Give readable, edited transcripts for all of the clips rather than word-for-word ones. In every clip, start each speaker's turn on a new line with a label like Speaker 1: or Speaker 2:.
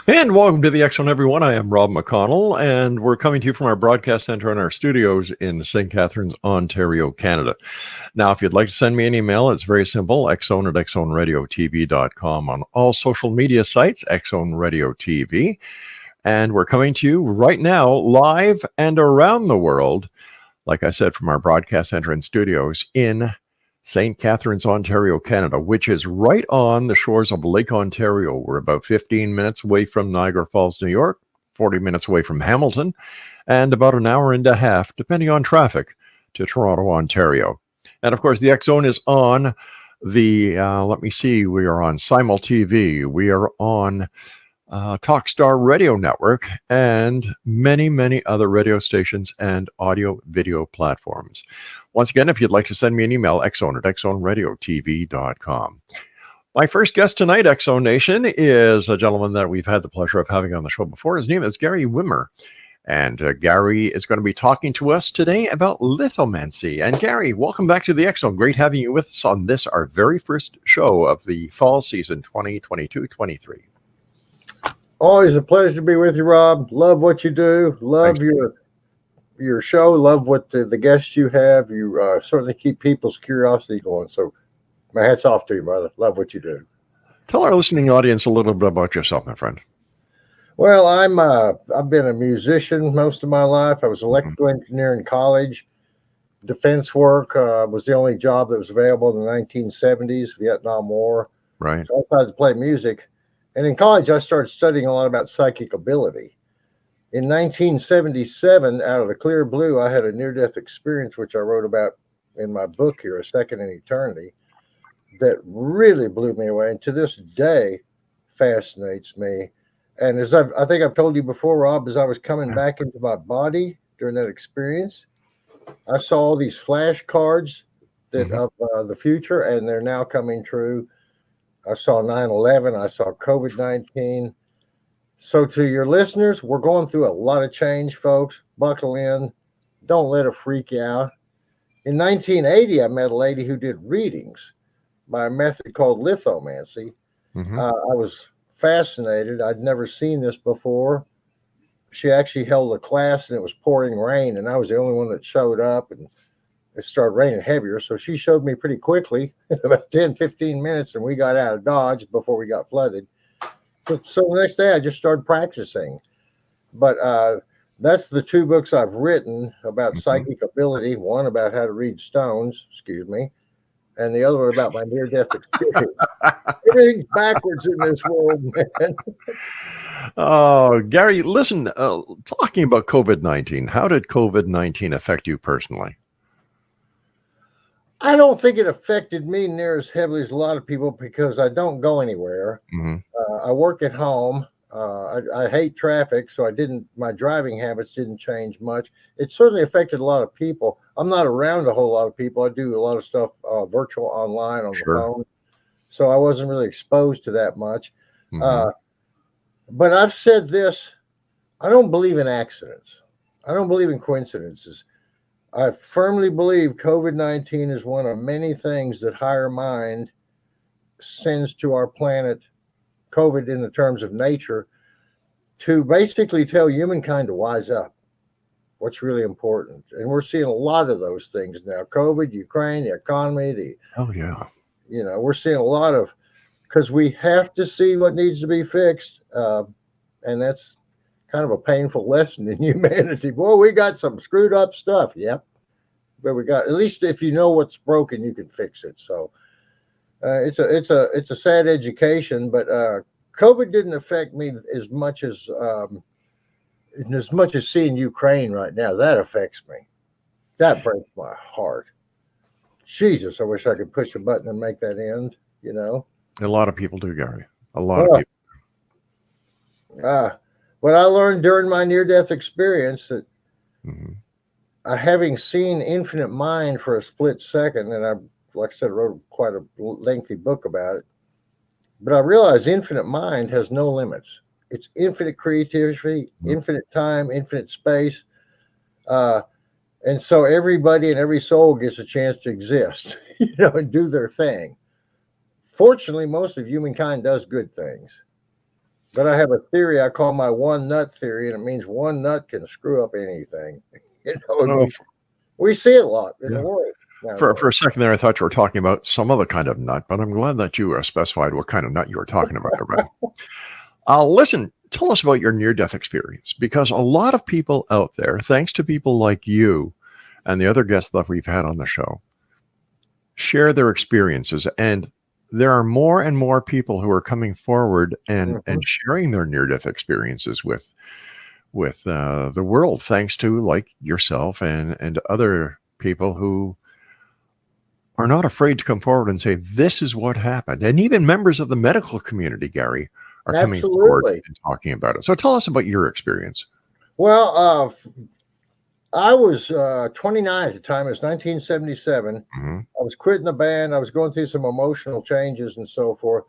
Speaker 1: And welcome to the X Zone, everyone. I am Rob McConnell, and we're coming to you from our broadcast center in our studios in St. Catharines, Ontario, Canada. Now, if you'd like to send me an email, it's very simple, xzone at xzoneradiotv.com on all social media sites, Xzone Radio TV. And we're coming to you right now, live and around the world, like I said, from our broadcast center and studios in St. Catharines, Ontario, Canada, which is right on the shores of Lake Ontario. We're about 15 minutes away from Niagara Falls, New York, 40 minutes away from Hamilton, and about an hour and a half, depending on traffic, to Toronto, Ontario. And of course, the X Zone is on the, we are on Simul TV, we are on Talkstar Radio Network, and many, many other radio stations and audio video platforms. Once again, if you'd like to send me an email, xzone at xzoneradiotv.com. My first guest tonight, X Zone Nation, is a gentleman that we've had the pleasure of having on the show before. His name is Gary Wimmer. And Gary is going to be talking to us today about lithomancy. And Gary, welcome back to the X Zone. Great having you with us on this, our very first show of the fall season 2022-23.
Speaker 2: Always a pleasure to be with you, Rob. Love what you do. Love your show. Love what the guests you have. You certainly keep people's curiosity going. So my hat's off to you, brother. Love what you do.
Speaker 1: Tell our listening audience a little bit about yourself, my friend.
Speaker 2: Well, I've been a musician most of my life. I was an electrical engineer in college. Defense work was the only job that was available in the 1970s, Vietnam War.
Speaker 1: Right.
Speaker 2: So I decided to play music. And in college, I started studying a lot about psychic ability. In 1977, out of the clear blue, I had a near-death experience, which I wrote about in my book here, A Second in Eternity, that really blew me away. And to this day, fascinates me. And as I think I've told you before, Rob, as I was coming back into my body during that experience, I saw all these flashcards that of the future, and they're now coming true. I saw 9/11. I saw COVID-19. So to your listeners, we're going through a lot of change, folks. Buckle in. Don't let it freak you out. In 1980, I met a lady who did readings by a method called lithomancy. I was fascinated. I'd never seen this before. She actually held a class, and it was pouring rain, and I was the only one that showed up, and it started raining heavier. So she showed me pretty quickly, in about 10, 15 minutes, and we got out of Dodge before we got flooded. So the next day I just started practicing. But that's the two books I've written about psychic ability. One about how to read stones, and the other one about my near-death experience. Everything's backwards in this world, man.
Speaker 1: Oh, Gary, listen, talking about COVID-19, how did COVID-19 affect you personally?
Speaker 2: I don't think it affected me near as heavily as a lot of people because I don't go anywhere. I work at home. I hate traffic, so my driving habits didn't change much. It certainly affected a lot of people. I'm not around a whole lot of people. I do a lot of stuff virtual online on the phone. So I wasn't really exposed to that much. But I've said this, I don't believe in accidents. I don't believe in coincidences. I firmly believe COVID-19 is one of many things that higher mind sends to our planet, COVID in the terms of nature, to basically tell humankind to wise up. What's really important. And we're seeing a lot of those things now. COVID, Ukraine, the economy, we're seeing a lot of, because we have to see what needs to be fixed. And that's kind of a painful lesson in humanity. Boy, we got some screwed up stuff. Yep. But we got, at least if you know what's broken, you can fix it. So it's a sad education, but COVID didn't affect me as much as seeing Ukraine right now. That affects me. That breaks my heart. Jesus, I wish I could push a button and make that end,
Speaker 1: A lot of people do, Gary. A lot of people.
Speaker 2: What I learned during my near-death experience that having seen infinite mind for a split second, and I, like I said, wrote quite a lengthy book about it, but I realized infinite mind has no limits. It's infinite creativity, infinite time, infinite space. And so everybody and every soul gets a chance to exist, and do their thing. Fortunately, most of humankind does good things. But I have a theory I call my one nut theory, and it means one nut can screw up anything. And
Speaker 1: Oh,
Speaker 2: we see it a lot in the
Speaker 1: yeah.
Speaker 2: world
Speaker 1: For
Speaker 2: nowadays.
Speaker 1: a second there, I thought you were talking about some other kind of nut, but I'm glad that you specified what kind of nut you were talking about there, buddy. Listen, tell us about your near-death experience, because a lot of people out there, thanks to people like you and the other guests that we've had on the show, share their experiences, and there are more and more people who are coming forward and
Speaker 2: Mhm.
Speaker 1: sharing their near-death experiences with the world, thanks to like yourself and other people who are not afraid to come forward and say, this is what happened. And even members of the medical community, Gary, are coming forward
Speaker 2: Absolutely.
Speaker 1: and talking about it. So tell us about your experience.
Speaker 2: Well, I was 29 at the time. It was 1977.
Speaker 1: Mhm.
Speaker 2: I was quitting the band. I was going through some emotional changes and so forth.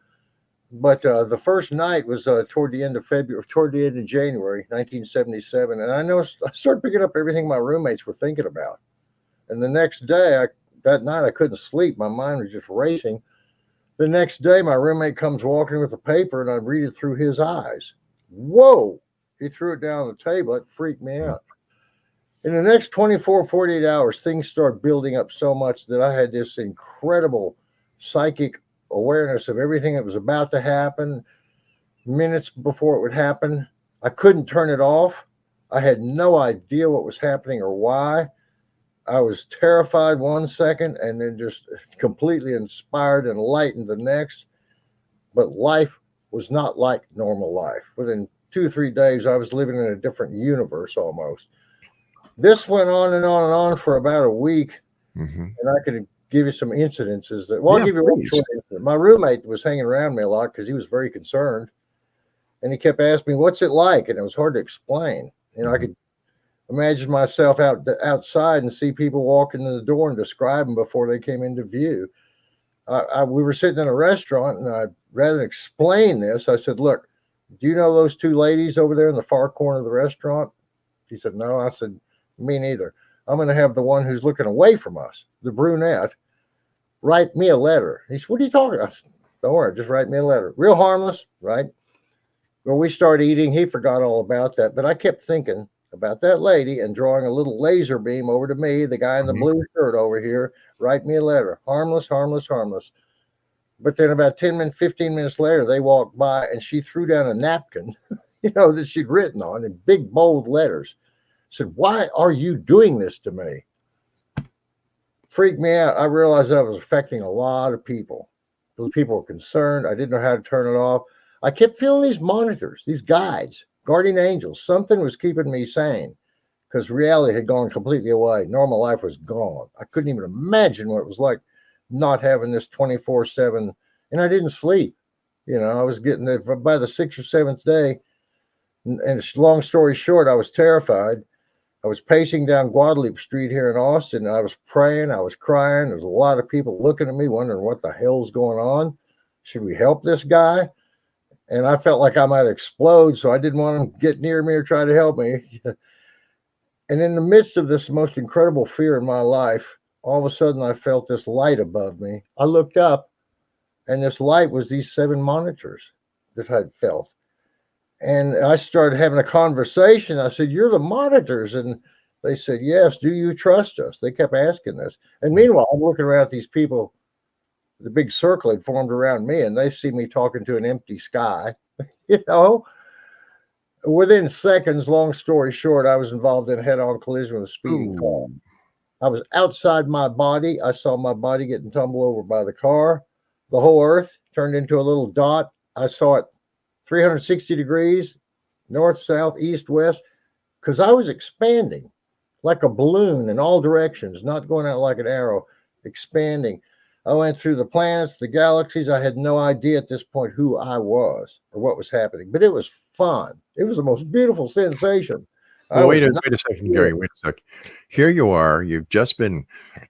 Speaker 2: But the first night was toward the end of February, toward the end of January, 1977. And I started picking up everything my roommates were thinking about. And the next day, that night, I couldn't sleep. My mind was just racing. The next day, my roommate comes walking with a paper, and I read it through his eyes. Whoa! He threw it down on the table. It freaked me out. In the next 24, 48 hours, things started building up so much that I had this incredible psychic awareness of everything that was about to happen minutes before it would happen. I couldn't turn it off. I had no idea what was happening or why. I was terrified one second and then just completely inspired and enlightened the next. But life was not like normal life. Within 2 or 3 days, I was living in a different universe almost. This went on and on and on for about a week,
Speaker 1: Mhm.
Speaker 2: and I could give you some incidences that. Well, I'll
Speaker 1: Yeah,
Speaker 2: give you one
Speaker 1: please.
Speaker 2: short incident. My roommate was hanging around me a lot because he was very concerned, and he kept asking me, "What's it like?" And it was hard to explain. I
Speaker 1: Mhm.
Speaker 2: could imagine myself outside and see people walk into the door and describe them before they came into view. We were sitting in a restaurant, and rather than explain this, I said, "Look, do you know those two ladies over there in the far corner of the restaurant?" He said, "No." I said, "Me neither. I'm going to have the one who's looking away from us, the brunette, write me a letter." He said, "What are you talking about?" I said, "Don't worry, just write me a letter. Real harmless, right?" Well, we started eating. He forgot all about that, but I kept thinking about that lady and drawing a little laser beam over to me, the guy in the
Speaker 1: Mhm.
Speaker 2: blue shirt over here, write me a letter. Harmless, harmless, harmless. But then about 10 minutes, 15 minutes later, they walked by and she threw down a napkin, that she'd written on in big, bold letters. Said, "Why are you doing this to me?" Freaked me out. I realized that was affecting a lot of people. Those people were concerned. I didn't know how to turn it off. I kept feeling these monitors, these guides, guardian angels. Something was keeping me sane because reality had gone completely away. Normal life was gone. I couldn't even imagine what it was like not having this 24/7. And I didn't sleep. I was getting there by the sixth or seventh day. And long story short, I was terrified. I was pacing down Guadalupe Street here in Austin. And I was praying. I was crying. There was a lot of people looking at me, wondering what the hell's going on. Should we help this guy? And I felt like I might explode, so I didn't want him to get near me or try to help me. And in the midst of this most incredible fear in my life, all of a sudden I felt this light above me. I looked up, and this light was these 7 monitors that I'd felt. And I started having a conversation. I said, "You're the monitors." And they said, "Yes. Do you trust us?" They kept asking this. And meanwhile, I'm looking around at these people. The big circle had formed around me, and they see me talking to an empty sky. You know, Within seconds, long story short, I was involved in a head on collision with a speeding car.
Speaker 1: Ooh.
Speaker 2: I was outside my body. I saw my body getting tumbled over by the car. The whole earth turned into a little dot. I saw it 360 degrees, north, south, east, west, because I was expanding like a balloon in all directions, not going out like an arrow, expanding. I went through the planets, the galaxies. I had no idea at this point who I was or what was happening, but it was fun. It was the most beautiful sensation. I
Speaker 1: Well,
Speaker 2: was not
Speaker 1: wait a second,
Speaker 2: scared.
Speaker 1: Gary. Wait a sec. Here you are. You've just been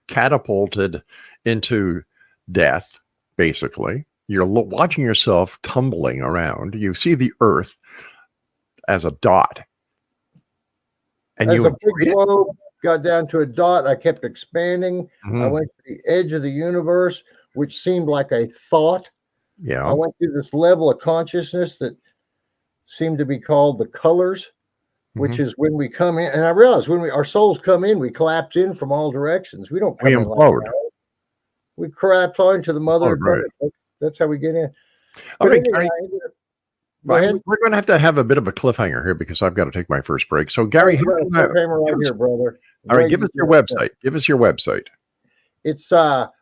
Speaker 1: catapulted into death, basically. You're watching yourself tumbling around. You see the earth as a dot, and
Speaker 2: As
Speaker 1: you
Speaker 2: a big
Speaker 1: enjoyed it.
Speaker 2: globe got down to a dot, I kept expanding. I
Speaker 1: Mhm.
Speaker 2: went to the edge of the universe, which seemed like a thought. I
Speaker 1: Yeah.
Speaker 2: went through this level of consciousness that seem to be called the colors, which
Speaker 1: Mhm.
Speaker 2: is when we come in. And I realize when our souls come in, we collapse in from all directions. We don't
Speaker 1: We
Speaker 2: come in like
Speaker 1: implode.
Speaker 2: that. We collapse onto the mother
Speaker 1: Implode,
Speaker 2: of
Speaker 1: right.
Speaker 2: earth. That's how we get in.
Speaker 1: All
Speaker 2: But
Speaker 1: right,
Speaker 2: anyhow,
Speaker 1: Gary.
Speaker 2: go
Speaker 1: Right,
Speaker 2: ahead.
Speaker 1: we're going to have a bit of a cliffhanger here because I've got to take my first break. So,
Speaker 2: Oh,
Speaker 1: Gary,
Speaker 2: we got a cliffhanger right
Speaker 1: give us,
Speaker 2: here, brother. I'm
Speaker 1: all right,
Speaker 2: glad
Speaker 1: give
Speaker 2: you
Speaker 1: us your
Speaker 2: did that.
Speaker 1: website. Give us your website.
Speaker 2: It's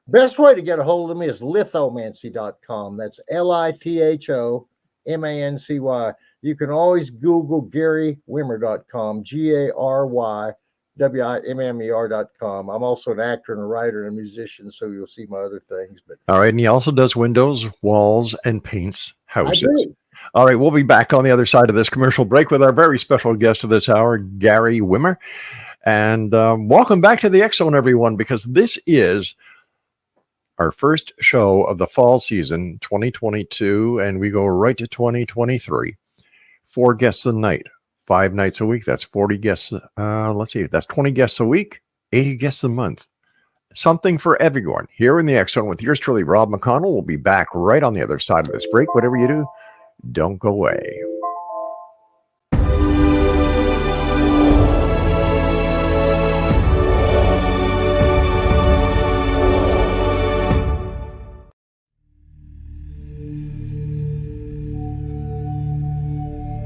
Speaker 2: best way to get a hold of me is lithomancy.com. That's lithomancy. You can always Google GaryWimmer.com, GaryWimmer.com. I'm also an actor and a writer and a musician, so you'll see my other things. But
Speaker 1: All right, and he also does windows, walls, and paints
Speaker 2: I
Speaker 1: houses.
Speaker 2: do.
Speaker 1: All right, we'll be back on the other side of this commercial break with our very special guest of this hour, Gary Wimmer. And welcome back to the X Zone, everyone, because this is our first show of the fall season 2022, and we go right to 2023. 4 guests a night, 5 nights a week. That's 40 guests. Let's see, that's 20 guests a week, 80 guests a month. Something for everyone here in the X Zone with yours truly, Rob McConnell. We'll be back right on the other side of this break. Whatever you do, don't go away.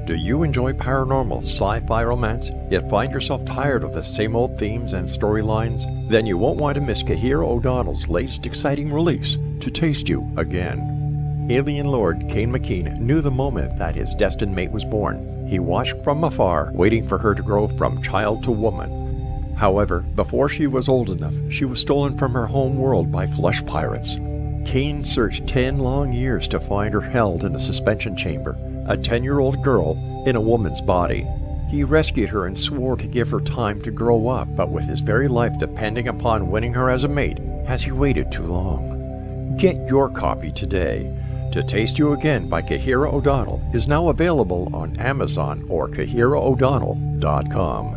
Speaker 1: Do you enjoy paranormal, sci-fi romance, yet find yourself tired of the same old themes and storylines? Then you won't want to miss Kahira O'Donnell's latest exciting release, To Taste You Again. Alien Lord Kane McKean knew the moment that his destined mate was born. He watched from afar, waiting for her to grow from child to woman. However, before she was old enough, she was stolen from her home world by flesh pirates. Kane searched 10 long years to find her held in a suspension chamber, a 10-year-old girl in a woman's body. He rescued her and swore to give her time to grow up, but with his very life depending upon winning her as a mate, has he waited too long? Get your copy today. To Taste You Again by Kahira O'Donnell is now available on Amazon or KahiraO'Donnell.com.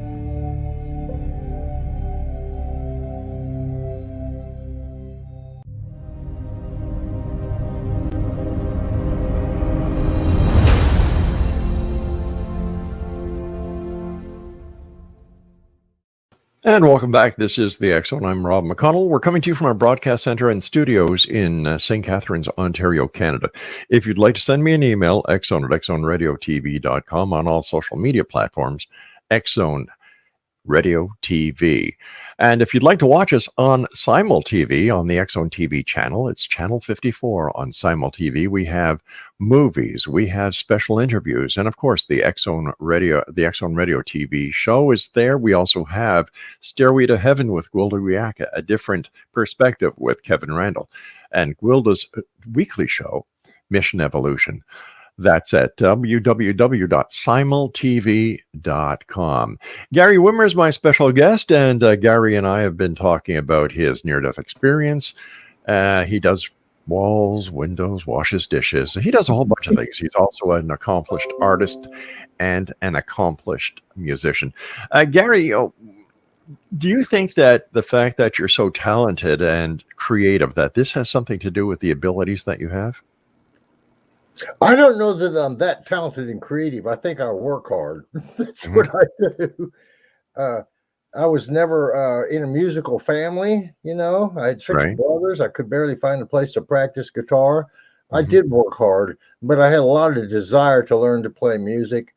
Speaker 1: And welcome back. This is the X Zone. I'm Rob McConnell. We're coming to you from our broadcast center and studios in St. Catharines, Ontario, Canada. If you'd like to send me an email, xzone@xzoneradiotv.com, on all social media platforms, Xzone Radio TV. And if you'd like to watch us on Simul TV on the X Zone TV channel, it's channel 54 on Simul TV. We have movies, we have special interviews, and of course the X Zone Radio TV show is there. We also have Stairway to Heaven with Gwilda Wiyaka, a different perspective with Kevin Randall, and Gwilda's weekly show, Mission Evolution. That's at www.simultv.com. Gary Wimmer is my special guest, and Gary and I have been talking about his near-death experience. He does walls, windows, washes dishes. He does a whole bunch of things. He's also an accomplished artist and an accomplished musician. Gary, do you think that the fact that you're so talented and creative, that this has something to do with the abilities that you have?
Speaker 2: I don't know that I'm that talented and creative. I think I work hard. That's what I do. I was never in a musical family. I had six
Speaker 1: Right.
Speaker 2: brothers. I could barely find a place to practice guitar. I
Speaker 1: Mhm.
Speaker 2: did work hard, but I had a lot of desire to learn to play music.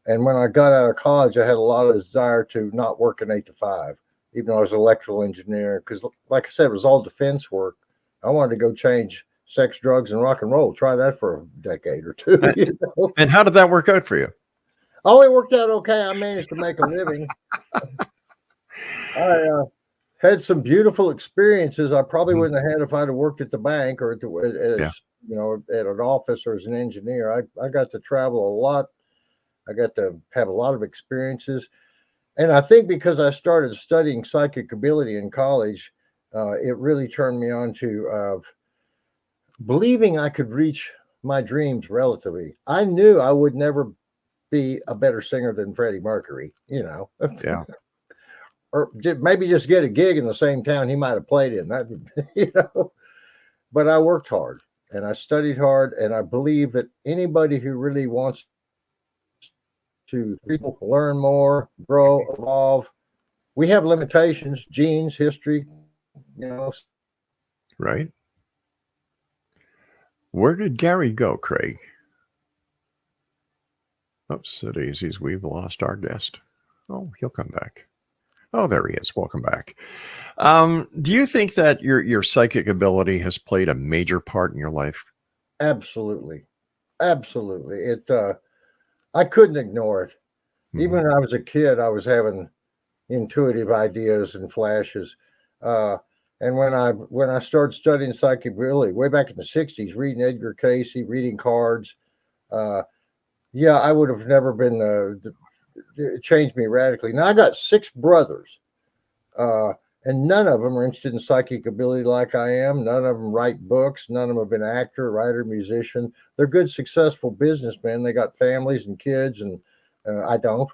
Speaker 2: And when I got out of college, I had a lot of desire to not work an 8 to 5, even though I was an electrical engineer. Because, like I said, it was all defense work. I wanted to go change sex, drugs, and rock and roll. Try that for a decade or two.
Speaker 1: And, and how did that work out for you?
Speaker 2: Oh, it worked out okay. I managed to make a living. I had some beautiful experiences I probably
Speaker 1: Mhm.
Speaker 2: wouldn't have had if I'd have worked at the bank or
Speaker 1: Yeah.
Speaker 2: at an office or as an engineer. I got to travel a lot. I got to have a lot of experiences. And I think because I started studying psychic ability in college, it really turned me on to believing I could reach my dreams relatively. I knew I would never be a better singer than Freddie Mercury,
Speaker 1: Yeah.
Speaker 2: or maybe just get a gig in the same town he might have played in. That. But I worked hard and I studied hard, and I believe that anybody who really wants to people learn more, grow, evolve. We have limitations, genes, history, you know.
Speaker 1: Right. Where did Gary go, Craig? Oh, so daisies, we've lost our guest. Oh, he'll come back. Oh, there he is. Welcome back. Do you think that your psychic ability has played a major part in your life?
Speaker 2: Absolutely. Absolutely. I couldn't ignore it. Even
Speaker 1: Mhm.
Speaker 2: when I was a kid, I was having intuitive ideas and flashes. Uh, and when I started studying psychic ability way back in the 60s, reading Edgar Casey, reading cards, uh, yeah, I would have never been it changed me radically. Now I got six brothers, uh, and none of them are interested in psychic ability like I am. None of them write books. None of them have been actor, writer, musician. They're good, successful businessmen. They got families and kids, and I don't.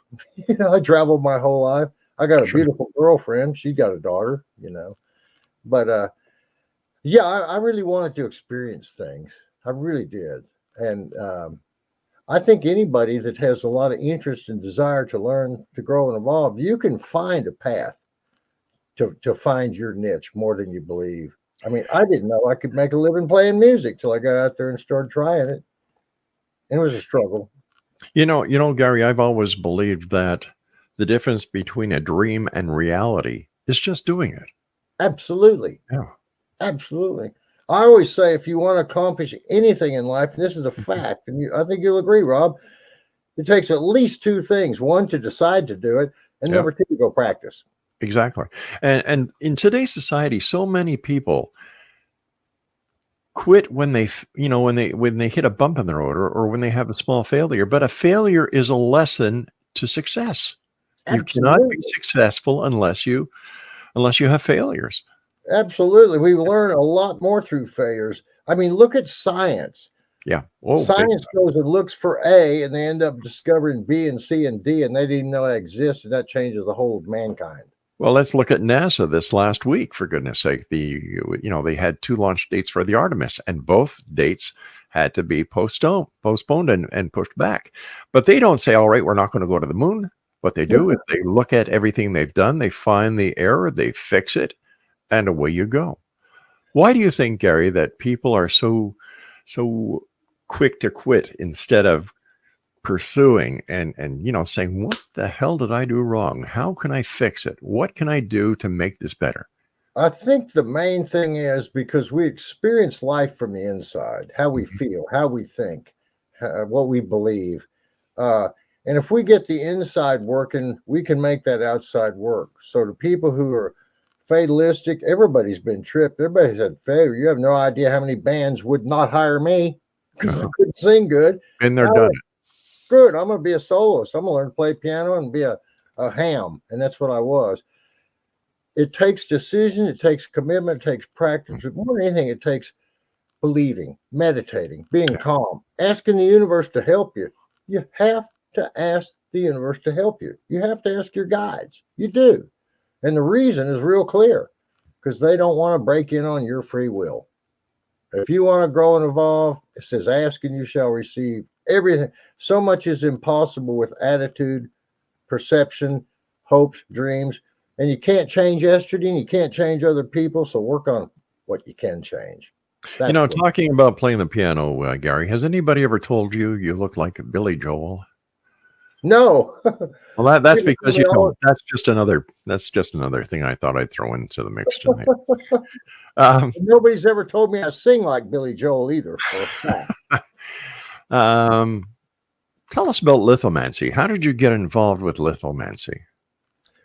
Speaker 2: I traveled my whole life. I got a
Speaker 1: Sure.
Speaker 2: beautiful girlfriend. She got a daughter. But yeah, I really wanted to experience things. I really did, and I think anybody that has a lot of interest and desire to learn, to grow, and evolve, you can find a path to find your niche more than you believe. I mean, I didn't know I could make a living playing music till I got out there and started trying it. And it was a struggle.
Speaker 1: Gary, I've always believed that the difference between a dream and reality is just doing it.
Speaker 2: Absolutely.
Speaker 1: Yeah.
Speaker 2: Absolutely. I always say if you want to accomplish anything in life, and this is a
Speaker 1: Mhm.
Speaker 2: fact, and I think you'll agree, Rob, it takes at least two things. One, to decide to do it, and
Speaker 1: Yeah,
Speaker 2: number two, to go practice.
Speaker 1: exactly. And in today's society, so many people quit when when they hit a bump in the road or when they have a small failure. But a failure is a lesson to success. You cannot be
Speaker 2: Absolutely.
Speaker 1: successful unless you have failures.
Speaker 2: Absolutely. We learn a lot more through failures. I mean, look at science.
Speaker 1: Yeah. Oh, big.
Speaker 2: Science goes and looks for A, and they end up discovering B and C and D, and they didn't even know that exists, and that changes the whole of mankind.
Speaker 1: Well, let's look at NASA this last week, for goodness sake. They had two launch dates for the Artemis, and both dates had to be postponed and pushed back. But they don't say, all right, we're not going to go to the moon. What they do is they look at everything they've done, they find the error, they fix it, and away you go. Why do you think, Gary, that people are so quick to quit instead of pursuing and saying, what the hell did I do wrong? How can I fix it? What can I do to make this better?
Speaker 2: I think the main thing is because we experience life from the inside, how we
Speaker 1: Mhm.
Speaker 2: feel, how we think, what we believe. Uh, and if we get the inside working, we can make that outside work. So the people who are fatalistic, everybody's been tripped. Everybody's had failure. You have no idea how many bands would not hire me because I couldn't sing good.
Speaker 1: Been there,
Speaker 2: I
Speaker 1: done
Speaker 2: went, screw it, I'm going to be a soloist. I'm going to learn to play piano and be a ham. And that's what I was. It takes decision, it takes commitment, it takes practice.
Speaker 1: it.
Speaker 2: But more than anything, it takes believing, meditating, being
Speaker 1: Yeah.
Speaker 2: calm, asking the universe to help you. You have to ask the universe to help you. You have to ask your guides. You do. And the reason is real clear because they don't want to break in on your free will. If you want to grow and evolve, it says, ask and you shall receive everything. So much is impossible with attitude, perception, hopes, dreams. And you can't change yesterday and you can't change other people. So work on what you can change. That's what.
Speaker 1: Talking about playing the piano, Gary, has anybody ever told you you look like Billy Joel?
Speaker 2: No.
Speaker 1: Well, that's
Speaker 2: People tell
Speaker 1: because
Speaker 2: me all
Speaker 1: that's just another thing I thought I'd throw into the mix tonight. Um,
Speaker 2: nobody's ever told me I sing like Billy Joel either for a fact.
Speaker 1: um, Tell us about lithomancy. How did you get involved with lithomancy?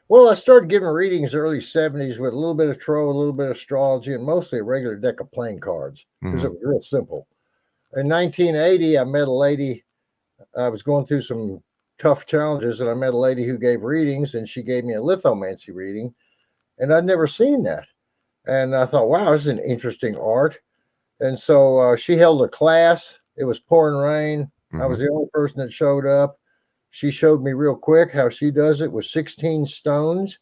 Speaker 2: Well, I started giving readings early 70s with a little bit of tarot, a little bit of astrology, and mostly a regular deck of playing cards because
Speaker 1: Mhm.
Speaker 2: it was real simple. In 1980, I met a lady. I was going through some tough challenges, and I met a lady who gave readings, and she gave me a lithomancy reading, and I'd never seen that. And I thought, wow, this is an interesting art. And so she held a class. It was pouring rain. I was
Speaker 1: Mhm.
Speaker 2: the only person that showed up. She showed me real quick how she does it with 16 stones.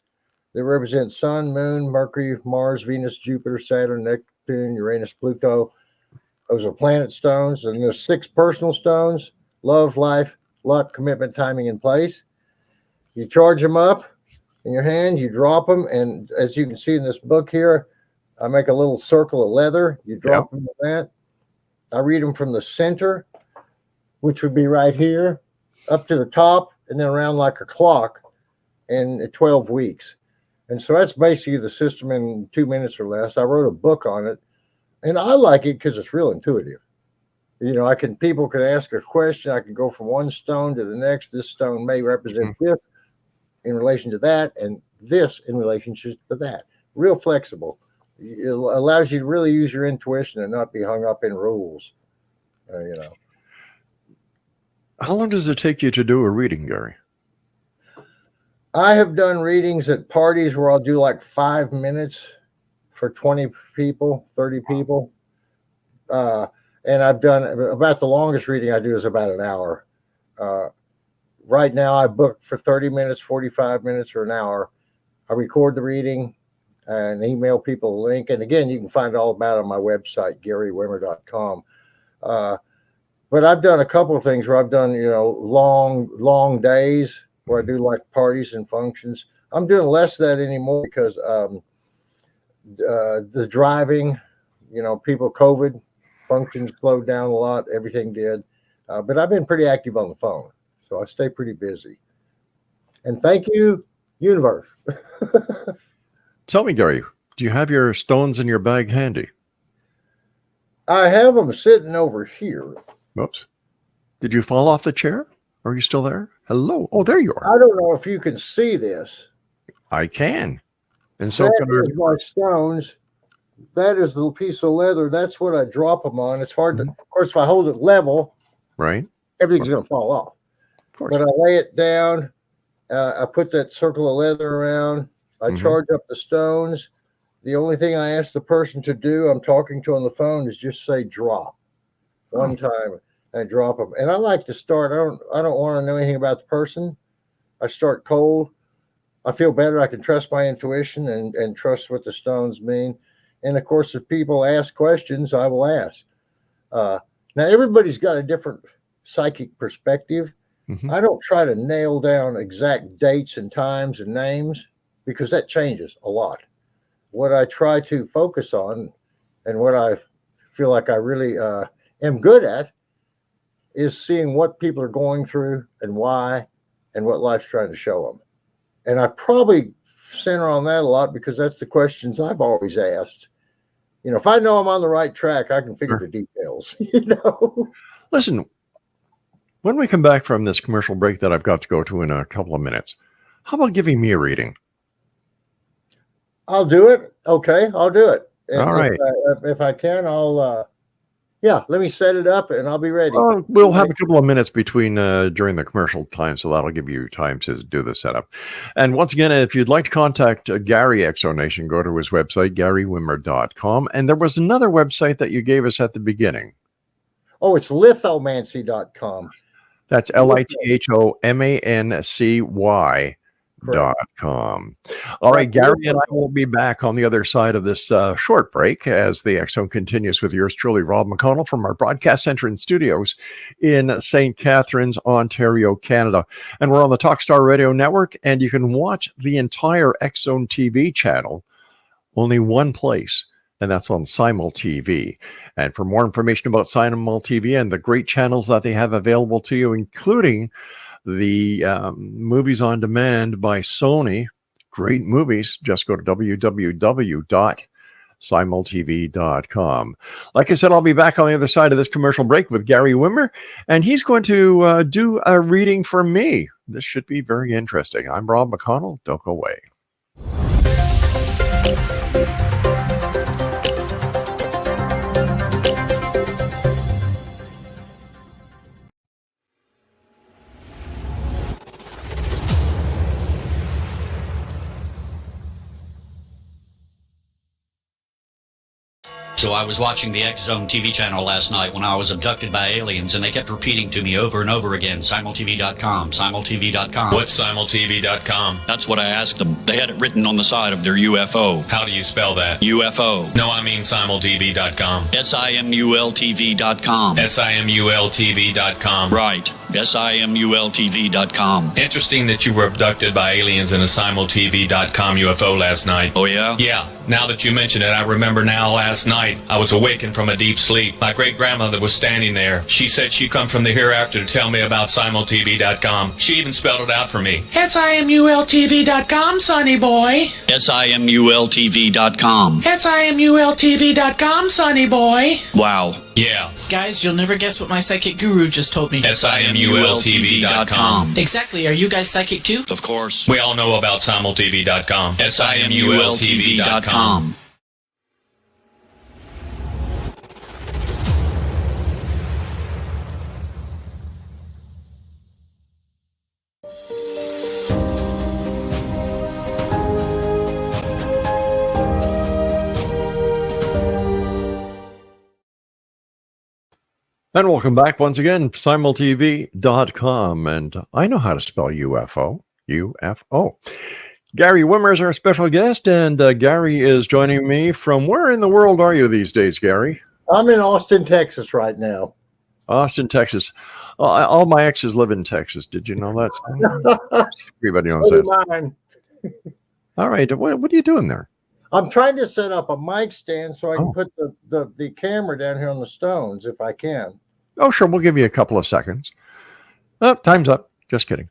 Speaker 2: They represent Sun, Moon, Mercury, Mars, Venus, Jupiter, Saturn, Neptune, Uranus, Pluto. Those are planet stones. And there's six personal stones: love, life, luck, commitment, timing, and place. You charge them up in your hand, you drop them, and as you can see in this book here, I make a little circle of leather. You drop them in that. I read them from the center, which would be right here, up to the top, and then around like a clock in 12 weeks. And so that's basically the system in 2 minutes or less. I wrote a book on it, and I like it because it's real intuitive. You know, people can ask a question. I can go from one stone to the next. This stone may represent this in relation to that, and this in relationship to that. Real flexible. It allows you to really use your intuition and not be hung up in rules. You know.
Speaker 1: How long does it take you to do a reading, Gary?
Speaker 2: I have done readings at parties where I'll do like 5 minutes for 20 people, 30 people. And I've done about the longest reading I do is about an hour. Right now I book for 30 minutes, 45 minutes, or an hour. I record the reading and email people a link. And again, you can find all about it on my website, GaryWimmer.com. But I've done a couple of things where I've done, you know, long days where I do like parties and functions. I'm doing less of that anymore because the driving, you know, COVID functions slowed down a lot. Everything did. But I've been pretty active on the phone. So I stay pretty busy. And thank you, universe.
Speaker 1: Tell me, Gary, do you have your stones in your bag handy?
Speaker 2: I have them sitting over here.
Speaker 1: Whoops. Did you fall off the chair? Are you still there? Hello. Oh, there you are.
Speaker 2: I don't know if you can see this.
Speaker 1: I can. And so
Speaker 2: that is my stones. That is the piece of leather. That's what I drop them on. It's hard to, of course, if I hold it level,
Speaker 1: right,
Speaker 2: everything's going to fall off. But I lay it down. I put that circle of leather around. I charge up the stones. The only thing I ask the person to do, I'm talking to on the phone, is just say drop one time. I drop them. And I like to start. I don't want to know anything about the person. I start cold. I feel better. I can trust my intuition and trust what the stones mean. And of course, if people ask questions, I will ask. Now, everybody's got a different psychic perspective. I don't try to nail down exact dates and times and names because that changes a lot. What I try to focus on and what I feel like I really am good at is seeing what people are going through and why and what life's trying to show them. And I probably center on that a lot because that's the questions I've always asked. You know, if I know I'm on the right track, I can figure the details, you know.
Speaker 1: Listen, when we come back from this commercial break that I've got to go to in a couple of minutes, how about giving me a reading?
Speaker 2: I'll do it. Okay, I'll do it. And
Speaker 1: all right.
Speaker 2: If I can, I'll, let me set it up and I'll be ready.
Speaker 1: We'll have a couple of minutes between during the commercial time, so that'll give you time to do the setup. And once again, if you'd like to contact Gary Exonation, go to his website, GaryWimmer.com. And there was another website that you gave us at the beginning.
Speaker 2: Oh, it's lithomancy.com.
Speaker 1: That's LITHOMANCY.com. All right, Gary and I will be back on the other side of this short break as the X-Zone continues with yours truly, Rob McConnell, from our broadcast center and studios in St. Catharines, Ontario, Canada. And we're on the Talkstar Radio Network, and you can watch the entire X-Zone TV channel only one place, and that's on Simul TV. And for more information about Simul TV and the great channels that they have available to you, including the movies on demand by Sony, great movies, just go to www.simultv.com. Like I said, I'll be back on the other side of this commercial break with Gary Wimmer, and he's going to do a reading for me. This should be very interesting. I'm Rob McConnell. Don't go away.
Speaker 3: So I was watching the X-Zone TV channel last night when I was abducted by aliens, and they kept repeating to me over and over again, simultv.com, simultv.com.
Speaker 4: What's simultv.com?
Speaker 3: That's what I asked them. They had it written on the side of their UFO.
Speaker 4: How do you spell that?
Speaker 3: UFO.
Speaker 4: No, I mean simultv.com.
Speaker 3: simultv.com.
Speaker 4: simultv.com.
Speaker 3: Right. simultv.com.
Speaker 4: Interesting that you were abducted by aliens in a simultv.com UFO last night.
Speaker 3: Oh, yeah?
Speaker 4: Yeah. Now that you mention it, I remember now last night I was awakened from a deep sleep. My great-grandmother was standing there. She said she'd come from the hereafter to tell me about simultv.com. She even spelled it out for me.
Speaker 5: simultv.com, sonny boy.
Speaker 3: simultv.com.
Speaker 5: simultv.com, sonny boy.
Speaker 3: Wow.
Speaker 4: Yeah.
Speaker 5: Guys, you'll never guess what my psychic guru just told me.
Speaker 4: simultv.com.
Speaker 5: Exactly. Are you guys psychic too?
Speaker 3: Of course.
Speaker 4: We all know about simultv.com. simultv.com.
Speaker 1: And welcome back once again, simultv.com. And I know how to spell UFO. UFO. Gary Wimmer is our special guest, and Gary is joining me from where in the world are you these days, Gary?
Speaker 2: I'm in Austin, Texas right now.
Speaker 1: Austin, Texas. All my exes live in Texas. Did you know that? Everybody knows that.
Speaker 2: Mine.
Speaker 1: All right. What are you doing there?
Speaker 2: I'm trying to set up a mic stand so I can put the camera down here on the stones if I can.
Speaker 1: Oh, sure. We'll give you a couple of seconds. Oh, time's up. Just kidding.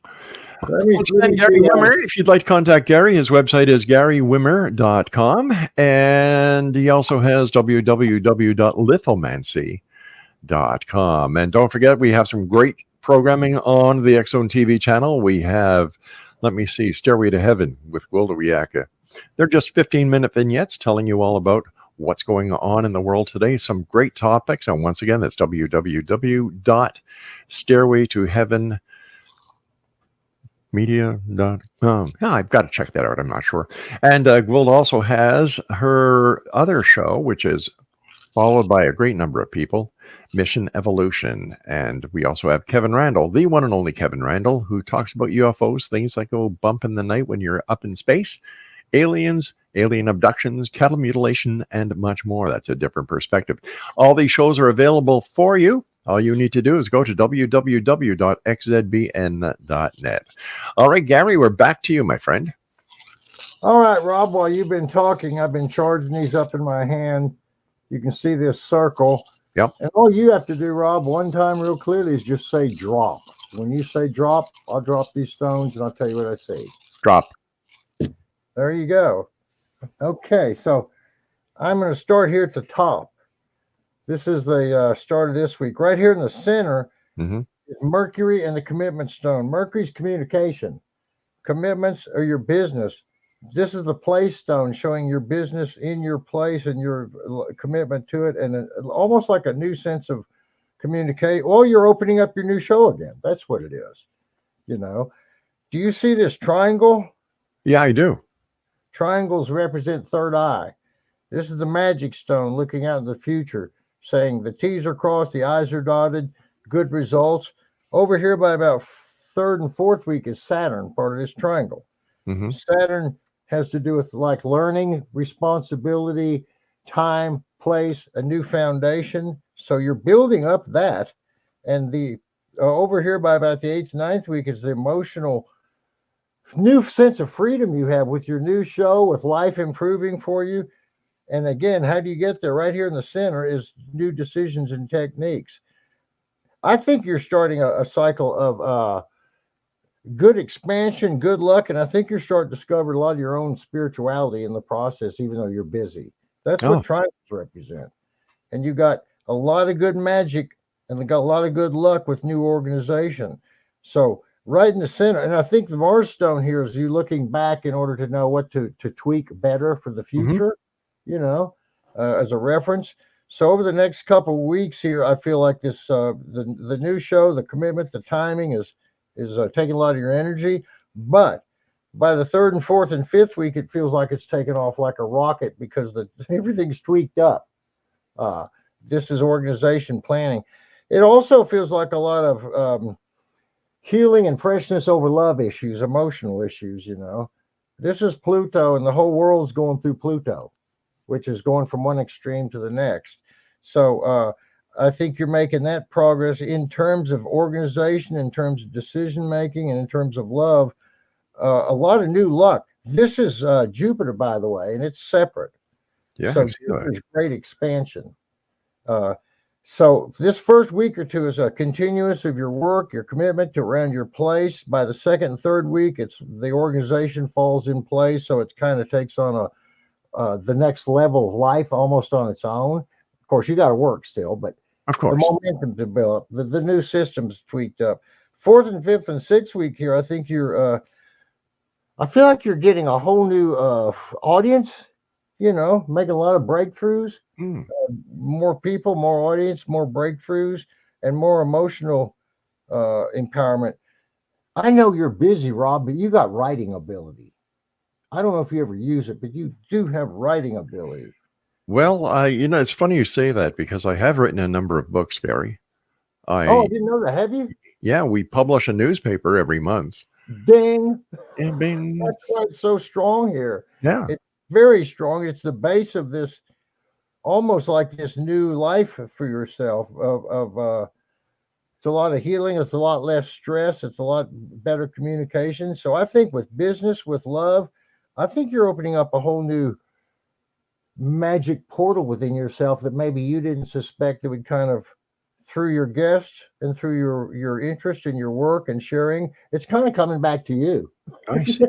Speaker 1: Once again, Gary Wimmer, if you'd like to contact Gary, his website is garywimmer.com. And he also has www.lithomancy.com. And don't forget, we have some great programming on the X Zone TV channel. We have, let me see, Stairway to Heaven with Gwilda Wiyaka. They're just 15-minute vignettes telling you all about what's going on in the world today. Some great topics. And once again, that's www.stairwaytoheavenmedia.com. I've got to check that out. I'm not sure. And Gwilda also has her other show, which is followed by a great number of people, Mission Evolution. And we also have Kevin Randall, the one and only Kevin Randall, who talks about UFOs, things that go bump in the night when you're up in space, aliens, alien abductions, cattle mutilation, and much more. That's a different perspective. All these shows are available for you. All you need to do is go to www.xzbn.net. All right, Gary, we're back to you, my friend.
Speaker 2: All right, Rob, while you've been talking, I've been charging these up in my hand. You can see this circle.
Speaker 1: Yep.
Speaker 2: And all you have to do, Rob, one time real clearly is just say drop. When you say drop, I'll drop these stones and I'll tell you what I see.
Speaker 1: Drop.
Speaker 2: There you go. Okay, so I'm going to start here at the top. This is the start of this week. Right here in the center is Mercury and the commitment stone. Mercury's communication. Commitments are your business. This is the place stone showing your business in your place and your commitment to it, and almost like a new sense of communicate. Well, you're opening up your new show again. That's what it is. You know, do you see this triangle?
Speaker 1: Yeah, I do.
Speaker 2: Triangles represent third eye. This is the magic stone looking out in the future, saying the T's are crossed, the I's are dotted, good results. Over here by about third and fourth week is Saturn, part of this triangle. Saturn has to do with like learning, responsibility, time, place, a new foundation. So you're building up that. And the over here by about the 8th, 9th week is the emotional new sense of freedom you have with your new show, with life improving for you. And again, how do you get there? Right here in the center is new decisions and techniques. I think you're starting a cycle of good expansion, good luck, and I think you're starting to discover a lot of your own spirituality in the process, even though you're busy. That's what triangles represent. And you got a lot of good magic, and they got a lot of good luck with new organization. So right in the center, and I think the Mars stone here is you looking back in order to know what to tweak better for the future, you know, as a reference. So over the next couple of weeks here, I feel like this the new show, the commitment, the timing is taking a lot of your energy. But by the 3rd and 4th and 5th week, it feels like it's taken off like a rocket because everything's tweaked up. This is organization planning. It also feels like a lot of healing and freshness over love issues, emotional issues, you know. This is Pluto, and the whole world's going through Pluto, which is going from one extreme to the next. So I think you're making that progress in terms of organization, in terms of decision making, and in terms of love. A lot of new luck. This is Jupiter, by the way, and it's separate.
Speaker 1: Yeah, I
Speaker 2: So
Speaker 1: see that.
Speaker 2: there's great expansion. Uh, so this first week or two is a continuous of your work, your commitment to around your place. By the second and third week, it's the organization falls in place, so it kind of takes on the next level of life almost on its own. Of course, you got to work still, but
Speaker 1: Of
Speaker 2: the
Speaker 1: course.
Speaker 2: momentum developed, the new system's tweaked up. Fourth and fifth and sixth week here, I think I feel like you're getting a whole new audience, making a lot of breakthroughs,
Speaker 1: Mm.
Speaker 2: more people, more audience, more breakthroughs, and more emotional empowerment. I know you're busy, Rob, but you got writing ability. I don't know if you ever use it, but you do have writing ability.
Speaker 1: Well, it's funny you say that because I have written a number of books, Gary.
Speaker 2: Oh, I didn't know that. Have you?
Speaker 1: Yeah, we publish a newspaper every month.
Speaker 2: Ding.
Speaker 1: And been,
Speaker 2: That's why it's so strong here.
Speaker 1: yeah,
Speaker 2: It's very strong. It's the base of this, almost like this new life for yourself. It's a lot of healing. It's a lot less stress. It's a lot better communication. So I think with business, with love, I think you're opening up a whole new magic portal within yourself that maybe you didn't suspect that would kind of through your guests and through your interest in your work and sharing, it's kind of coming back to you.
Speaker 1: I see.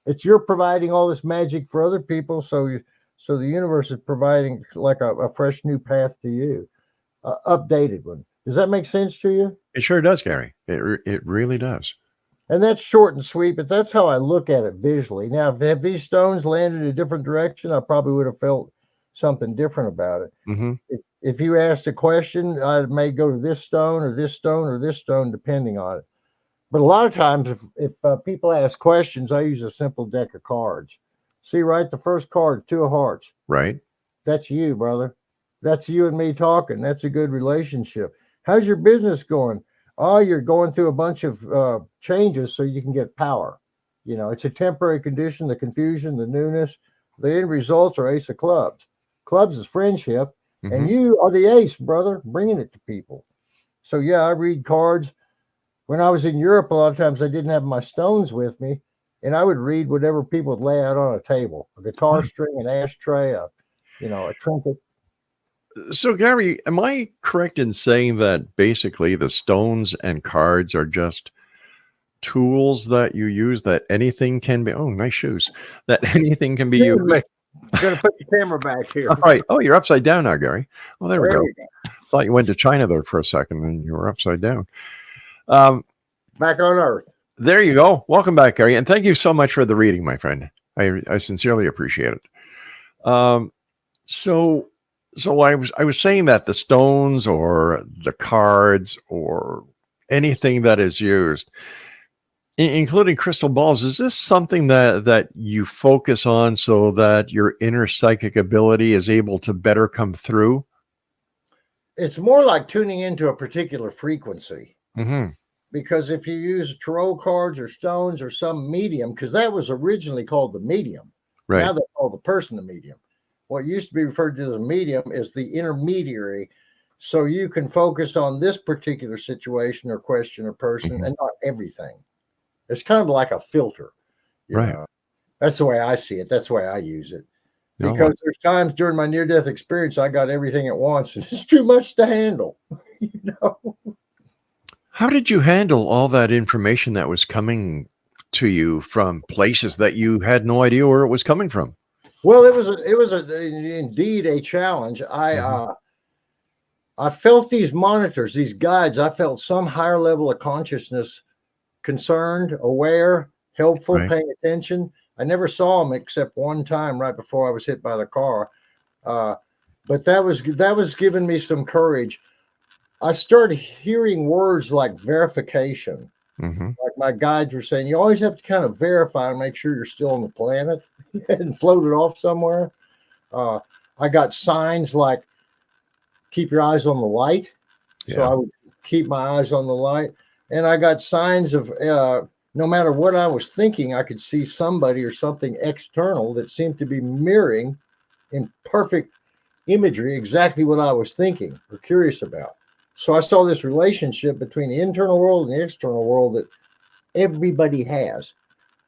Speaker 2: It's you're providing all this magic for other people, so the universe is providing like a fresh new path to you, updated one. Does that make sense to you?
Speaker 1: It sure does, Gary. It really does.
Speaker 2: And that's short and sweet, but that's how I look at it visually. Now, if these stones landed in a different direction, I probably would have felt something different about it.
Speaker 1: Mm-hmm.
Speaker 2: If you asked a question, I may go to this stone or this stone or this stone, depending on it. But a lot of times, if people ask questions, I use a simple deck of cards. See, right, the first card, two of hearts.
Speaker 1: Right.
Speaker 2: That's you, brother. That's you and me talking. That's a good relationship. How's your business going? Oh, you're going through a bunch of changes so you can get power. It's a temporary condition, the confusion, the newness. The end results are ace of clubs. Clubs is friendship.
Speaker 1: Mm-hmm.
Speaker 2: And you are the ace, brother, bringing it to people. So, yeah, I read cards. When I was in Europe, a lot of times I didn't have my stones with me, and I would read whatever people would lay out on a table, a guitar string, an ashtray, a trinket.
Speaker 1: So, Gary, am I correct in saying that basically the stones and cards are just tools that you use that anything can be? Oh, nice shoes. That anything can be used.
Speaker 2: I'm going to put the camera back here.
Speaker 1: All right. Oh, you're upside down now, Gary. Oh, there we go.
Speaker 2: You go.
Speaker 1: Thought you went to China there for a second and you were upside down.
Speaker 2: Back on Earth.
Speaker 1: There you go. Welcome back, Gary. And thank you so much for the reading, my friend. I sincerely appreciate it. So I was saying that the stones or the cards or anything that is used, including crystal balls, is this something that you focus on so that your inner psychic ability is able to better come through?
Speaker 2: It's more like tuning into a particular frequency.
Speaker 1: Mm-hmm.
Speaker 2: Because if you use tarot cards or stones or some medium, because that was originally called the medium.
Speaker 1: Right.
Speaker 2: Now they call the person the medium. What used to be referred to as a medium is the intermediary. So you can focus on this particular situation or question or person and not everything. It's kind of like a filter.
Speaker 1: Right.
Speaker 2: That's the way I see it. That's the way I use it. Because there's times during my near-death experience, I got everything at once and it's too much to handle.
Speaker 1: How did you handle all that information that was coming to you from places that you had no idea where it was coming from?
Speaker 2: Well, it was indeed a challenge. I felt these monitors, these guides. I felt some higher level of consciousness, concerned, aware, helpful,
Speaker 1: Right.
Speaker 2: paying attention. I never saw them except one time right before I was hit by the car. But that was giving me some courage. I started hearing words like verification.
Speaker 1: Mm-hmm.
Speaker 2: Like my guides were saying, you always have to kind of verify and make sure you're still on the planet and float it off somewhere. I got signs like keep your eyes on the light. So I would keep my eyes on the light. And I got signs of no matter what I was thinking, I could see somebody or something external that seemed to be mirroring in perfect imagery exactly what I was thinking or curious about. So I saw this relationship between the internal world and the external world that everybody has.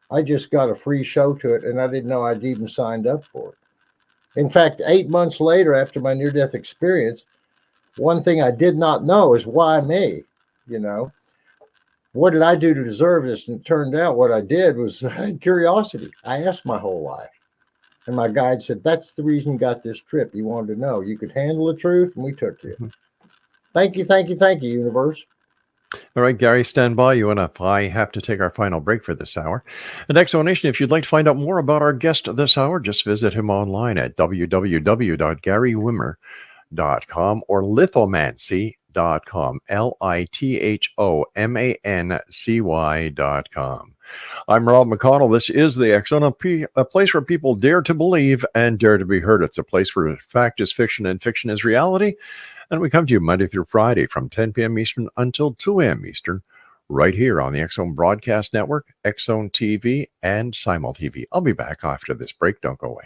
Speaker 2: I just got a free show to it, and I didn't know I'd even signed up for it. In fact, 8 months later, after my near-death experience, one thing I did not know is why me, you know? What did I do to deserve this? And it turned out what I did was I had curiosity. I asked my whole life. And my guide said, that's the reason you got this trip. You wanted to know. You could handle the truth, and we took you. Thank you, thank you, thank you, universe.
Speaker 1: All right, Gary, stand by. You and I have to take our final break for this hour. And Exonation, if you'd like to find out more about our guest this hour, just visit him online at www.garywimmer.com or lithomancy.com, lithomancy.com. I'm Rob McConnell. This is the X Zone, a place where people dare to believe and dare to be heard. It's a place where fact is fiction and fiction is reality. And we come to you Monday through Friday from 10 p.m. Eastern until 2 a.m. Eastern, right here on the X Zone Broadcast Network, X Zone TV, and Simul TV. I'll be back after this break. Don't go away.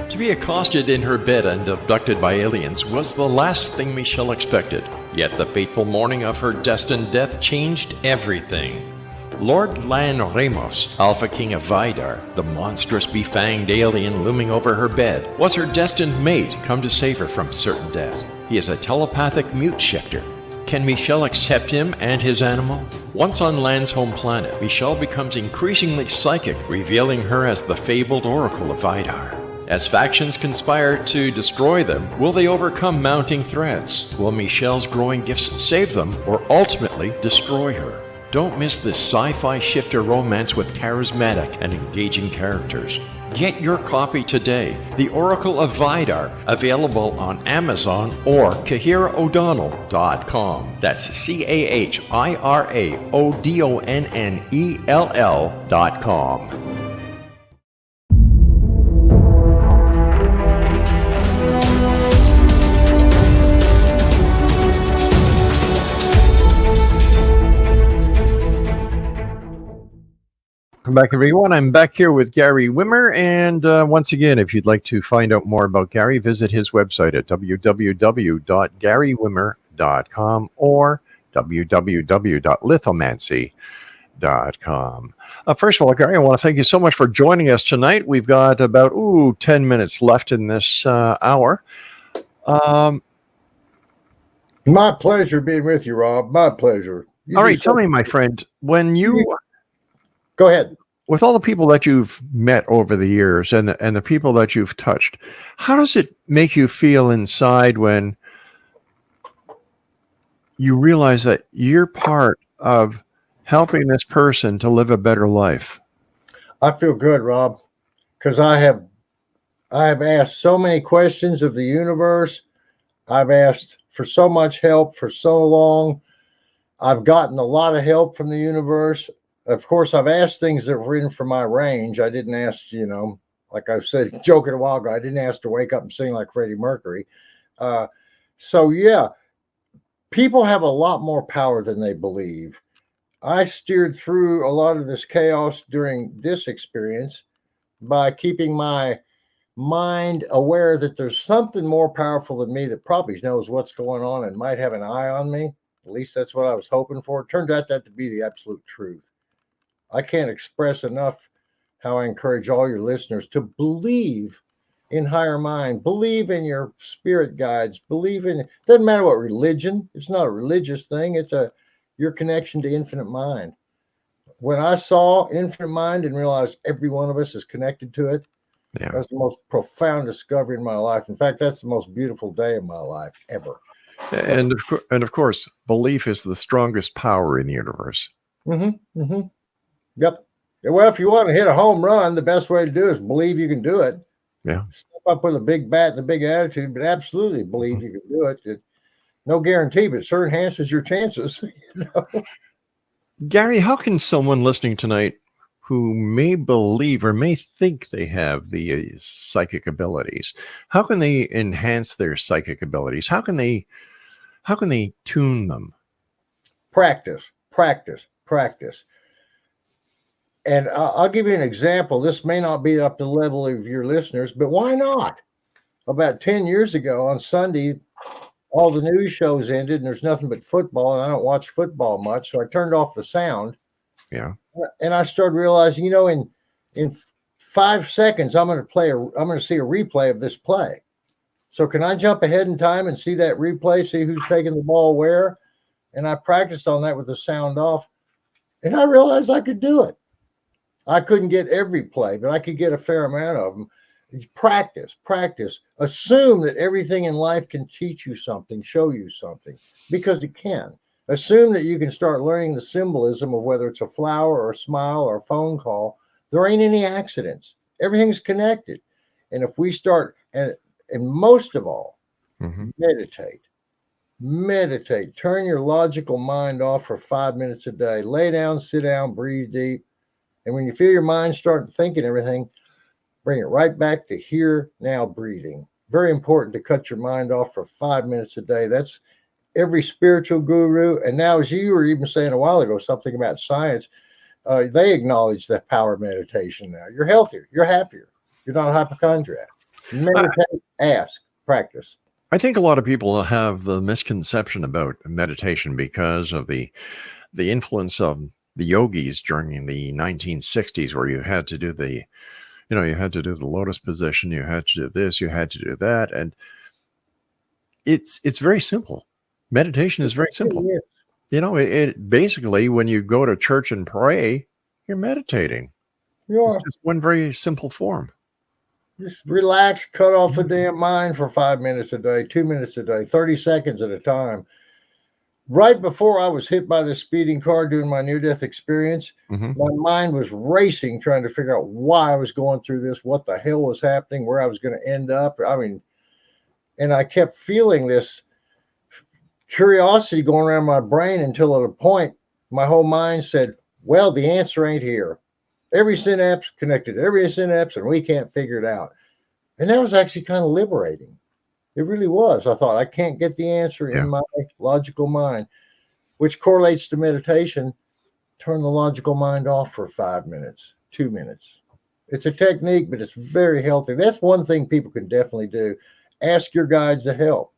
Speaker 1: To be accosted in her bed and abducted by aliens was the last thing Michelle expected. Yet the fateful morning of her destined death changed everything. Lord Lan Ramos, Alpha King of Vidar, the monstrous befanged alien looming over her bed, was her destined mate come to save her from certain death. He is a telepathic mute shifter. Can Michelle accept him and his animal? Once on Lan's home planet, Michelle becomes increasingly psychic, revealing her as the fabled Oracle of Vidar. As factions conspire to destroy them, will they overcome mounting threats? Will Michelle's growing gifts save them or ultimately destroy her? Don't miss this sci-fi shifter romance with charismatic and engaging characters. Get your copy today, The Oracle of Vidar, available on Amazon or CahiraO'Donnell.com. That's CahiraO'Donnell.com. Welcome back, everyone. I'm back here with Gary Wimmer. And once again, if you'd like to find out more about Gary, visit his website at www.garywimmer.com or www.lithomancy.com. First of all, Gary, I want to thank you so much for joining us tonight. We've got about 10 minutes left in this hour.
Speaker 2: My pleasure being with you, Rob. My pleasure.
Speaker 1: All right, tell me, my friend, when you...
Speaker 2: Go ahead.
Speaker 1: With all the people that you've met over the years and the people that you've touched, how does it make you feel inside when you realize that you're part of helping this person to live a better life?
Speaker 2: I feel good, Rob, because I have asked so many questions of the universe. I've asked for so much help for so long. I've gotten a lot of help from the universe. Of course, I've asked things that were in for my range. I didn't ask, like I said, joking a while ago, I didn't ask to wake up and sing like Freddie Mercury. So, yeah, people have a lot more power than they believe. I steered through a lot of this chaos during this experience by keeping my mind aware that there's something more powerful than me that probably knows what's going on and might have an eye on me. At least that's what I was hoping for. It turned out that to be the absolute truth. I can't express enough how I encourage all your listeners to believe in higher mind, believe in your spirit guides, believe in, doesn't matter what religion, it's not a religious thing, it's your connection to infinite mind. When I saw infinite mind and realized every one of us is connected to it, that was the most profound discovery in my life. In fact, that's the most beautiful day of my life ever.
Speaker 1: And of course, belief is the strongest power in the universe.
Speaker 2: Mm-hmm. Mm-hmm. Yep. Well, if you want to hit a home run, the best way to do it is believe you can do it.
Speaker 1: Yeah.
Speaker 2: Step up with a big bat and a big attitude, but absolutely believe you can do it. No guarantee, but it sure enhances your chances.
Speaker 1: Gary, how can someone listening tonight who may believe or may think they have the psychic abilities? How can they enhance their psychic abilities? How can they tune them?
Speaker 2: Practice, practice, practice. And I'll give you an example. This may not be up to the level of your listeners, but why not? About 10 years ago on Sunday, all the news shows ended and there's nothing but football, and I don't watch football much. So I turned off the sound.
Speaker 1: Yeah.
Speaker 2: And I started realizing, in 5 seconds, I'm going to see a replay of this play. So can I jump ahead in time and see that replay, see who's taking the ball where? And I practiced on that with the sound off, and I realized I could do it. I couldn't get every play, but I could get a fair amount of them. Practice, practice. Assume that everything in life can teach you something, show you something, because it can. Assume that you can start learning the symbolism of whether it's a flower or a smile or a phone call. There ain't any accidents. Everything's connected. And if we start, and most of all, meditate. Meditate. Turn your logical mind off for 5 minutes a day. Lay down, sit down, breathe deep. And when you feel your mind start thinking everything, bring it right back to here, now, breathing. Very important to cut your mind off for 5 minutes a day. That's every spiritual guru. And now, as you were even saying a while ago, something about science, they acknowledge the power of meditation now. You're healthier. You're happier. You're not a hypochondriac. Meditate, ask, practice.
Speaker 1: I think a lot of people have the misconception about meditation because of the influence of the yogis during the 1960s, where you had to do the lotus position, you had to do this, you had to do that. And it's very simple. Meditation is very simple. It basically, when you go to church and pray, you're meditating. It's just one very simple form.
Speaker 2: Just relax, cut off the damn mind for 5 minutes a day, 2 minutes a day, 30 seconds at a time. Right before I was hit by the speeding car doing my near-death experience, my mind was racing, trying to figure out why I was going through this, what the hell was happening, where I was going to end up. And I kept feeling this curiosity going around my brain until at a point, my whole mind said, well, the answer ain't here. Every synapse connected to every synapse, and we can't figure it out. And that was actually kind of liberating. It really was. I thought, I can't get the answer in my logical mind, which correlates to meditation. Turn the logical mind off for 5 minutes, 2 minutes. It's a technique, but it's very healthy. That's one thing people can definitely do. Ask your guides to help.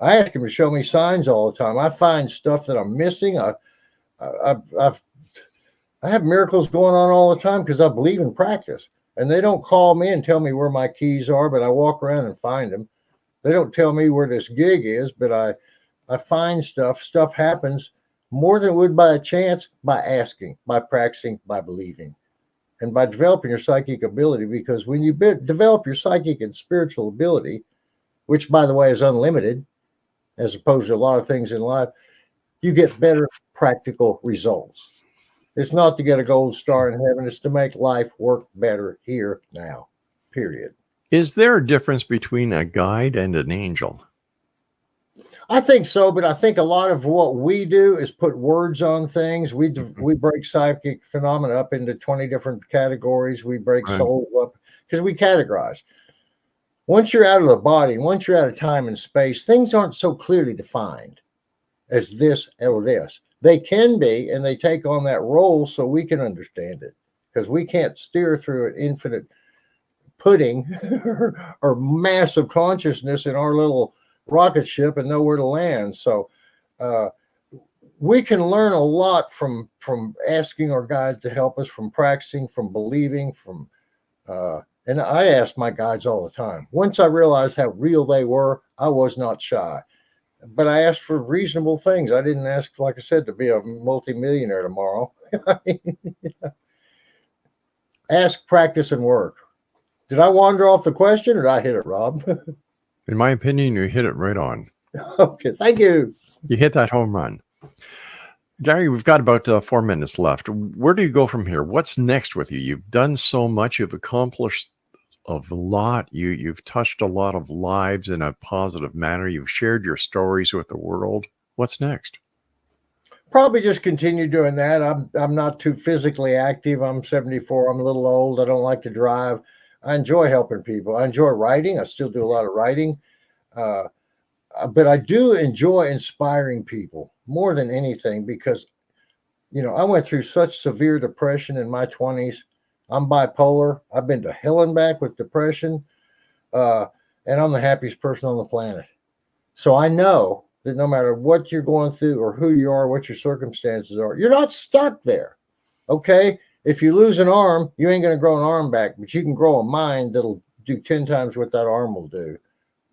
Speaker 2: I ask them to show me signs all the time. I find stuff that I'm missing. I have miracles going on all the time because I believe in practice. And they don't call me and tell me where my keys are, but I walk around and find them. They don't tell me where this gig is, but I find stuff. Stuff happens more than it would by a chance, by asking, by practicing, by believing, and by developing your psychic ability. Because when you develop your psychic and spiritual ability, which, by the way, is unlimited, as opposed to a lot of things in life, you get better practical results. It's not to get a gold star in heaven. It's to make life work better here, now, period.
Speaker 1: Is there a difference between a guide and an angel?
Speaker 2: I think so, but I think a lot of what we do is put words on things. We break psychic phenomena up into 20 different categories. We break souls up because we categorize. Once you're out of the body, once you're out of time and space, things aren't so clearly defined as this or this. They can be, and they take on that role so we can understand it, because we can't steer through an infinite pudding or massive consciousness in our little rocket ship and know where to land. So we can learn a lot from asking our guides to help us, from practicing, from believing, and I ask my guides all the time. Once I realized how real they were, I was not shy. But I asked for reasonable things. I didn't ask, like I said, to be a multimillionaire tomorrow. Ask, practice, and work. Did I wander off the question, or did I hit it, Rob?
Speaker 1: In my opinion, you hit it right on.
Speaker 2: Okay, thank you.
Speaker 1: You hit that home run. Gary, we've got about 4 minutes left. Where do you go from here? What's next with you? You've done so much. You've accomplished a lot. You've touched a lot of lives in a positive manner. You've shared your stories with the world. What's next?
Speaker 2: Probably just continue doing that. I'm not too physically active. I'm 74. I'm a little old. I don't like to drive. I enjoy helping people. I enjoy writing. I still do a lot of writing. Uh, but I do enjoy inspiring people more than anything because, I went through such severe depression in my 20s. I'm bipolar. I've been to hell and back with depression. Uh, and I'm the happiest person on the planet. So I know that no matter what you're going through or who you are, what your circumstances are, you're not stuck there. Okay. If you lose an arm, you ain't going to grow an arm back, but you can grow a mind that'll do 10 times what that arm will do.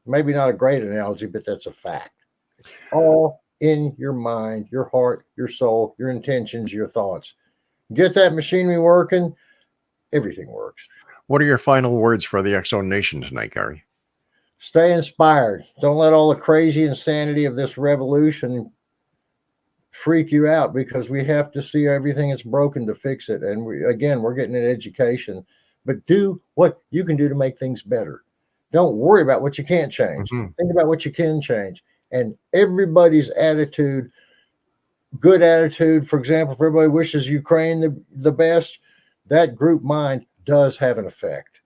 Speaker 2: Maybe not a great analogy, but that's a fact. It's all in your mind, your heart, your soul, your intentions, your thoughts. Get that machinery working, everything works.
Speaker 1: What are your final words for the X Zone Nation tonight, Gary?
Speaker 2: Stay inspired. Don't let all the crazy insanity of this revolution freak you out, because we have to see everything that's broken to fix it. And we're getting an education, but do what you can do to make things better. Don't worry about what you can't change.
Speaker 1: Mm-hmm.
Speaker 2: Think about what you can change. And everybody's attitude, good attitude, for example, if everybody wishes Ukraine the best, that group mind does have an effect.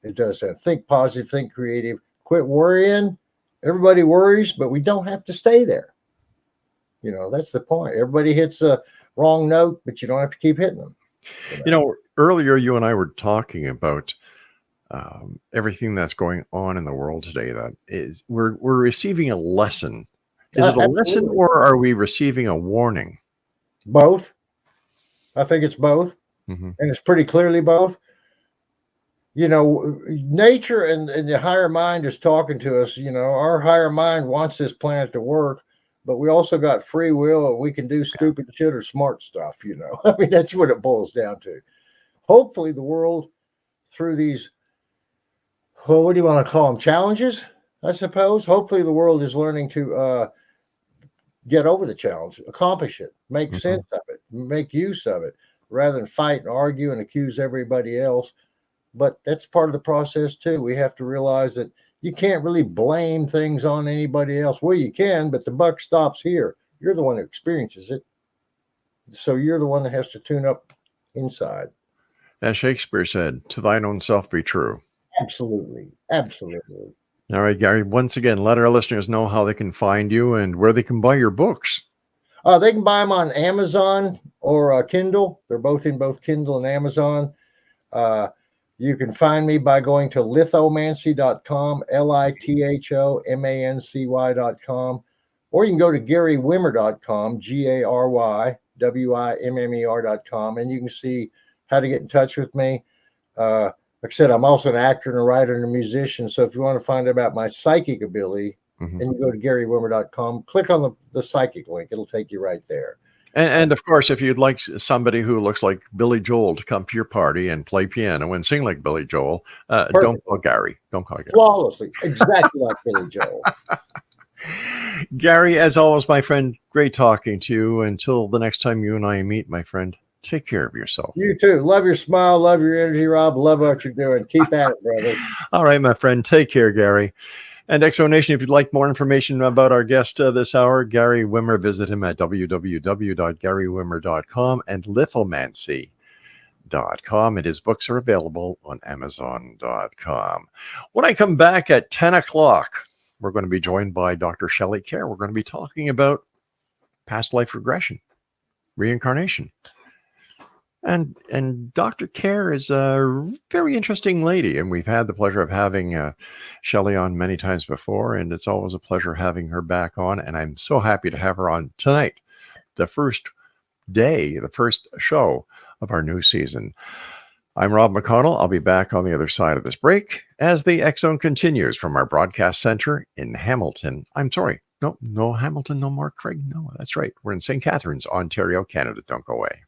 Speaker 2: It does have. Think positive, think creative, quit worrying. Everybody worries, but we don't have to stay there. That's the point. Everybody hits a wrong note, but you don't have to keep hitting them.
Speaker 1: Earlier you and I were talking about everything that's going on in the world today. That is, we're receiving a lesson. Is it a lesson, or are we receiving a warning?
Speaker 2: Both. I think it's both.
Speaker 1: Mm-hmm.
Speaker 2: And it's pretty clearly both. Nature and the higher mind is talking to us. Our higher mind wants this planet to work, but we also got free will, and we can do stupid shit or smart stuff. I mean, that's what it boils down to. Hopefully the world, through these, what do you want to call them, challenges, I suppose. Hopefully the world is learning to get over the challenge, accomplish it, make sense of it, make use of it, rather than fight and argue and accuse everybody else. But that's part of the process too. We have to realize that you can't really blame things on anybody else. Well, you can, but the buck stops here. You're the one who experiences it. So you're the one that has to tune up inside.
Speaker 1: As Shakespeare said, to thine own self be true.
Speaker 2: Absolutely. Absolutely.
Speaker 1: All right, Gary, once again, let our listeners know how they can find you and where they can buy your books.
Speaker 2: They can buy them on Amazon or Kindle. They're both in both Kindle and Amazon. You can find me by going to lithomancy.com, lithomancy.com, or you can go to GaryWimmer.com, GaryWimmer.com, and you can see how to get in touch with me. Like I said, I'm also an actor and a writer and a musician. So if you want to find out about my psychic ability, and you go to GaryWimmer.com, click on the psychic link. It'll take you right there.
Speaker 1: And of course, if you'd like somebody who looks like Billy Joel to come to your party and play piano and sing like Billy Joel, don't call Gary. Don't call Gary.
Speaker 2: Flawlessly. Exactly like Billy Joel.
Speaker 1: Gary, as always, my friend, great talking to you. Until the next time you and I meet, my friend, take care of yourself.
Speaker 2: You too. Love your smile. Love your energy, Rob. Love what you're doing. Keep at it, brother.
Speaker 1: All right, my friend. Take care, Gary. And X Zone Nation, if you'd like more information about our guest this hour, Gary Wimmer, visit him at www.garywimmer.com and lithomancy.com. And his books are available on Amazon.com. When I come back at 10 o'clock, we're going to be joined by Dr. Shelley Kerr. We're going to be talking about past life regression, reincarnation. And Dr. Kerr is a very interesting lady, and we've had the pleasure of having Shelley on many times before, and it's always a pleasure having her back on, and I'm so happy to have her on tonight, the first show of our new season. I'm Rob McConnell. I'll be back on the other side of this break as the X Zone continues from our broadcast center in Hamilton. I'm sorry, no Hamilton, no Mark Craig. No, that's right. We're in St. Catharines, Ontario, Canada. Don't go away.